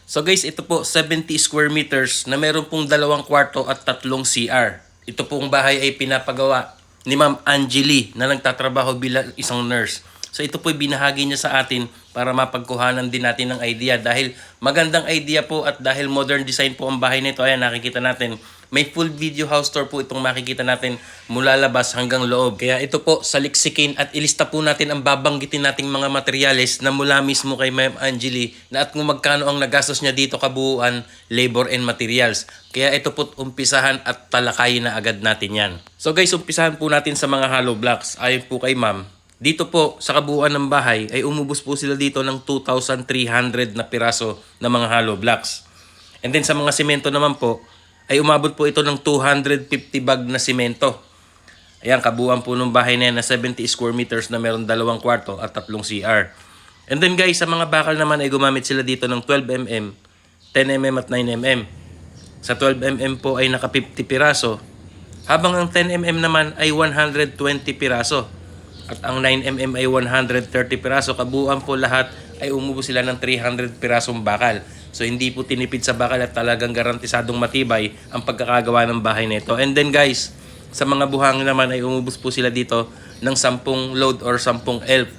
So guys, ito po 70 square meters na meron pong 2 kwarto at 3 CR. Ito pong bahay ay pinapagawa ni Ma'am Angeli na nagtatrabaho bilang isang nurse. So ito po binahagi niya sa atin para mapagkuhanan din natin ng idea dahil magandang idea po at dahil modern design po ang bahay nito. Ayan, nakikita natin. May full video house tour po itong makikita natin mula labas hanggang loob. Kaya ito po saliksikin at ilista po natin ang babanggitin nating mga materyales na mula mismo kay Ma'am Angeli na at kung magkano ang nagastos niya dito kabuuan, labor and materials. Kaya ito po umpisahan at talakayin na agad natin yan. So guys, umpisahan po natin sa mga hollow blocks. Ayon po kay Ma'am, dito po sa kabuuan ng bahay ay umubos po sila dito ng 2,300 na piraso na mga hollow blocks. And then sa mga simento naman po, ay umabot po ito ng 250 bag na simento. Ayan, kabuuan po ng bahay na yan na 70 square meters na meron 2 kwarto at 3 CR. And then guys, sa mga bakal naman ay gumamit sila dito ng 12mm, 10mm at 9mm. Sa 12mm po ay naka 50 piraso, habang ang 10mm naman ay 120 piraso. At ang 9mm ay 130 piraso. Kabuuan po lahat ay umubos sila ng 300 pirasong bakal. So hindi po tinipid sa bakal at talagang garantisadong matibay ang pagkakagawa ng bahay nito. And then guys, sa mga buhangin naman ay umubos po sila dito ng 10 load or 10 elf.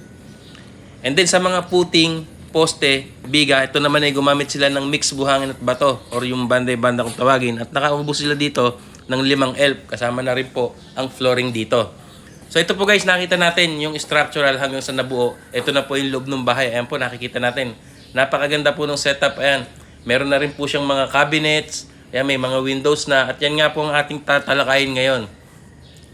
And then sa mga puting, poste, biga, ito naman ay gumamit sila ng mix buhangin at bato or yung banday-banda kung tawagin. At nakaubos sila dito ng 5 elf. Kasama na rin po ang flooring dito. So ito po guys, nakita natin yung structural hanggang sa nabuo. Ito na po yung loob ng bahay. Ayan po, nakikita natin. Napakaganda po ng setup. Ayan, meron na rin po siyang mga cabinets. Ayan, may mga windows na. At yan nga po ang ating tatalakayin ngayon.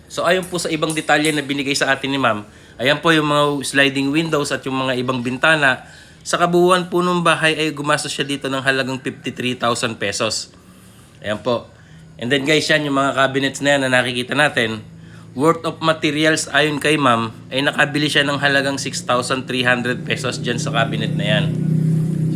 So ayon po sa ibang detalye na binigay sa atin ni Ma'am, ayan po yung mga sliding windows at yung mga ibang bintana. Sa kabuuan po ng bahay ay gumastos siya dito ng halagang 53,000 pesos. Ayan po. And then guys, yan yung mga cabinets na yan na nakikita natin. Worth of materials ayon kay Ma'am ay nakabili siya ng halagang 6,300 pesos dyan sa cabinet na yan.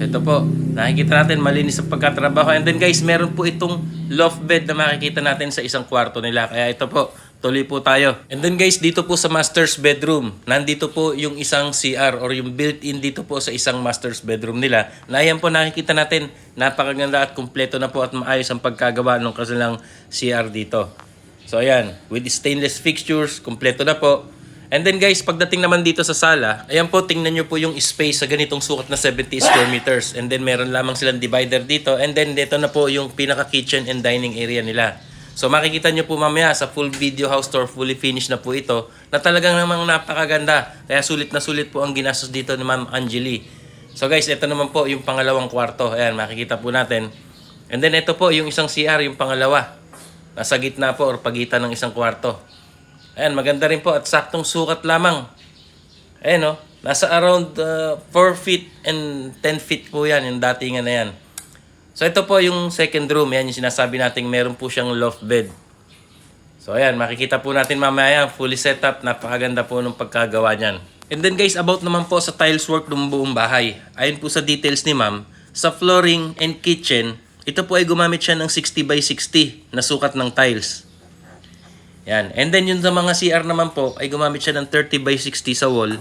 So ito po, nakikita natin malinis sa pagkatrabaho. And then guys, meron po itong loft bed na makikita natin sa isang kwarto nila. Kaya ito po, tuloy po tayo. And then guys, dito po sa master's bedroom, nandito po yung isang CR or yung built-in dito po sa isang master's bedroom nila. Na ayan po nakikita natin, napakaganda at kumpleto na po at maayos ang pagkagawa ng kanilang CR dito. So ayan, with stainless fixtures, kumpleto na po. And then guys, pagdating naman dito sa sala, ayan po, tingnan nyo po yung space sa ganitong sukat na 70 square meters. And then meron lamang silang divider dito. And then dito na po yung pinaka kitchen and dining area nila. So makikita nyo po mamaya sa full video house tour, fully finished na po ito, na talagang namang napakaganda. Kaya sulit na sulit po ang ginastos dito ni Ma'am Angeli. So guys, ito naman po yung pangalawang kwarto. Ayan, makikita po natin. And then ito po yung isang CR, yung pangalawa. Nasa gitna po or pagitan ng isang kwarto. Ayan, maganda rin po at saktong sukat lamang. Ayan o, nasa around 4 feet and 10 feet po yan, yung datingan na yan. So ito po yung second room, yan yung sinasabi natin meron po siyang loft bed. So ayan, makikita po natin mamaya, fully set up, napakaganda po ng pagkagawa niyan. And then guys, about naman po sa tiles work ng buong bahay. Ayon po sa details ni Ma'am, sa flooring and kitchen, ito po ay gumamit siya ng 60 by 60 na sukat ng tiles. Yan. And then yung sa mga CR naman po ay gumamit siya ng 30 by 60 sa wall.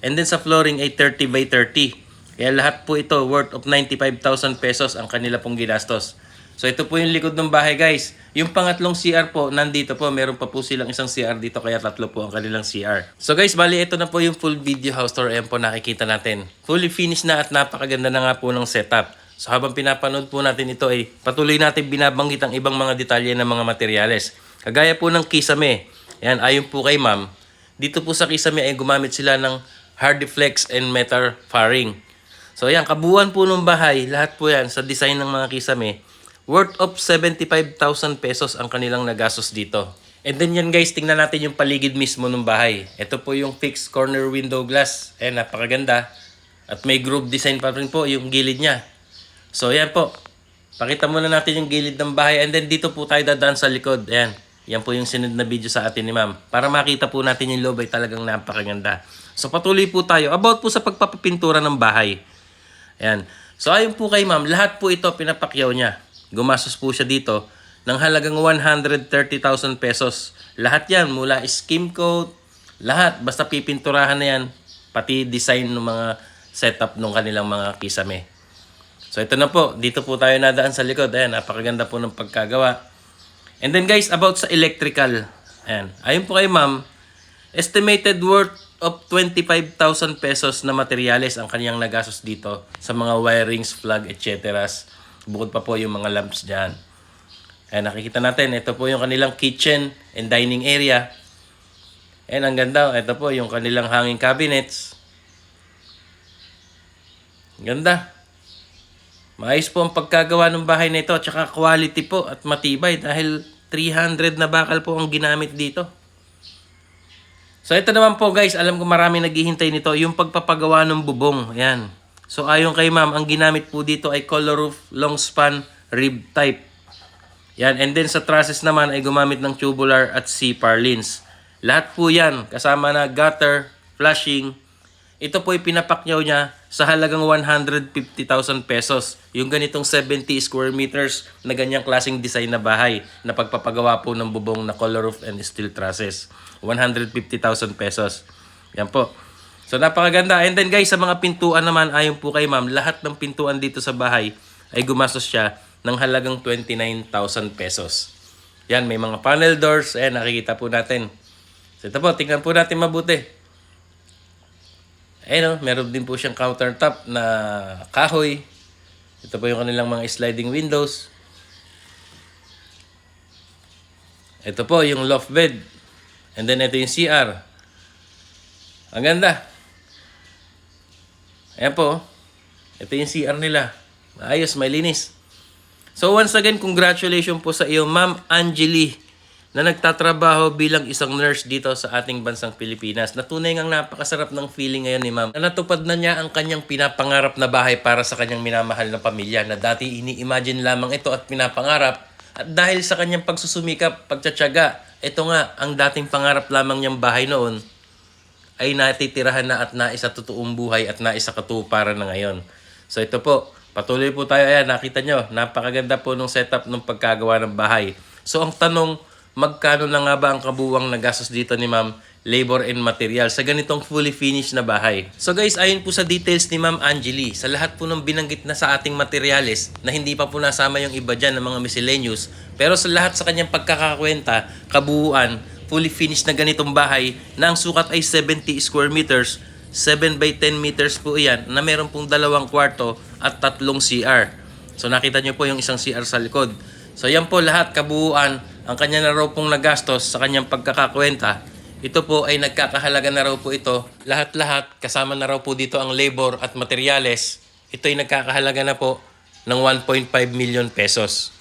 And then sa flooring ay 30 by 30. Kaya lahat po ito worth of 95,000 pesos ang kanila pong ginastos. So ito po yung likod ng bahay guys. Yung pangatlong CR po, nandito po. Meron pa po silang isang CR dito kaya 3 po ang kanilang CR. So guys, bali ito na po yung full video house tour. Ayan po nakikita natin. Fully finished na at napakaganda na nga po ng setup. So habang pinapanood po natin ito ay patuloy natin binabanggit ang ibang mga detalye ng mga materyales. Kagaya po ng kisame. Yan, ayon po kay Ma'am, dito po sa kisame ay gumamit sila ng Hardiflex and metal faring. So yan, kabuuan po ng bahay, lahat po yan sa design ng mga kisame, worth of 75,000 pesos ang kanilang nagastos dito. And then yan guys, tingnan natin yung paligid mismo ng bahay. Ito po yung fixed corner window glass. Ayan, napakaganda. At may groove design pa rin po yung gilid niya. So yan po, pakita muna natin yung gilid ng bahay and then dito po tayo dadaan sa likod. Ayan, yan po yung sinunod na video sa atin ni Ma'am. Para makita po natin yung loob ay talagang napakaganda. So patuloy po tayo about po sa pagpapapintura ng bahay. Ayan, so ayon po kay Ma'am, lahat po ito pinapakyaw niya. Gumastos po siya dito ng halagang 130,000 pesos. Lahat yan, mula skim coat, lahat, basta pipinturahan na yan, pati design ng mga setup ng kanilang mga kisame. So ito na po, dito po tayo nadaan sa likod. Ayan, napakaganda po ng pagkagawa. And then guys, about sa electrical. Ayan, ayon po kay ma'am, estimated worth of 25,000 pesos na materyales ang kanyang nagastos dito sa mga wirings, plug, etc. Bukod pa po yung mga lamps dyan. Ayan, nakikita natin, ito po yung kanilang kitchen and dining area. And ang ganda, ito po yung kanilang hanging cabinets. Ganda. Maayos po ang pagkagawa ng bahay na ito at saka quality po at matibay dahil 300 na bakal po ang ginamit dito. So ito naman po guys, alam ko marami naghihintay nito, yung pagpapagawa ng bubong. Ayan. So ayon kay ma'am, ang ginamit po dito ay color roof long span rib type. Yan, and then sa trusses naman ay gumamit ng tubular at C-purlins. Lahat po yan, kasama na gutter, flashing. Ito po ay pinapakyaw niya sa halagang 150,000 pesos. Yung ganitong 70 square meters na ganyang klaseng design na bahay na pagpapagawa po ng bubong na color roof and steel trusses. 150,000 pesos. Yan po. So napakaganda. And then guys, sa mga pintuan naman, ayon po kay ma'am, lahat ng pintuan dito sa bahay ay gumastos siya ng halagang 29,000 pesos. Yan, may mga panel doors. Ayan, nakikita po natin. So ito po, tingnan po natin mabuti. Ayan o, meron din po siyang countertop na kahoy. Ito po yung kanilang mga sliding windows. Ito po yung loft bed. And then ito yung CR. Ang ganda. Ayan po. Ito yung CR nila. Ayos, may linis. So once again, congratulations po sa iyo, Ma'am Angeli, na nagtatrabaho bilang isang nurse dito sa ating bansang Pilipinas. Na tunay ngang napakasarap ng feeling ngayon ni ma'am. Na natupad na niya ang kanyang pinapangarap na bahay para sa kanyang minamahal na pamilya na dati ini-imagine lamang ito at pinapangarap. At dahil sa kanyang pagsusumikap, pagtsatsaga, ito nga ang dating pangarap lamang niyang bahay noon ay natitirahan na at naisa totoong buhay at naisa katuparan na ngayon. So ito po, patuloy po tayo. Ayan, nakita nyo, napakaganda po nung setup ng pagkagawa ng bahay. So ang tanong, magkano na nga ba ang kabuwang nagastos dito ni ma'am, labor and material sa ganitong fully finished na bahay? So guys, ayon po sa details ni Ma'am Angeli, sa lahat po ng binanggit na sa ating materials na hindi pa po nasama yung iba dyan ng mga miscellaneous, pero sa lahat sa kanyang pagkakakwenta, kabuuan, fully finished na ganitong bahay na ang sukat ay 70 square meters, 7 by 10 meters po iyan, na meron pong 2 kwarto at 3 CR. So nakita nyo po yung isang CR sa likod. So yan po lahat, kabuuan, ang kanya na raw pong nagastos sa kanyang pagkakakwenta. Ito po ay nagkakahalaga na raw po ito. Lahat-lahat, kasama na raw po dito ang labor at materyales. Ito ay nagkakahalaga na po ng 1.5 million pesos.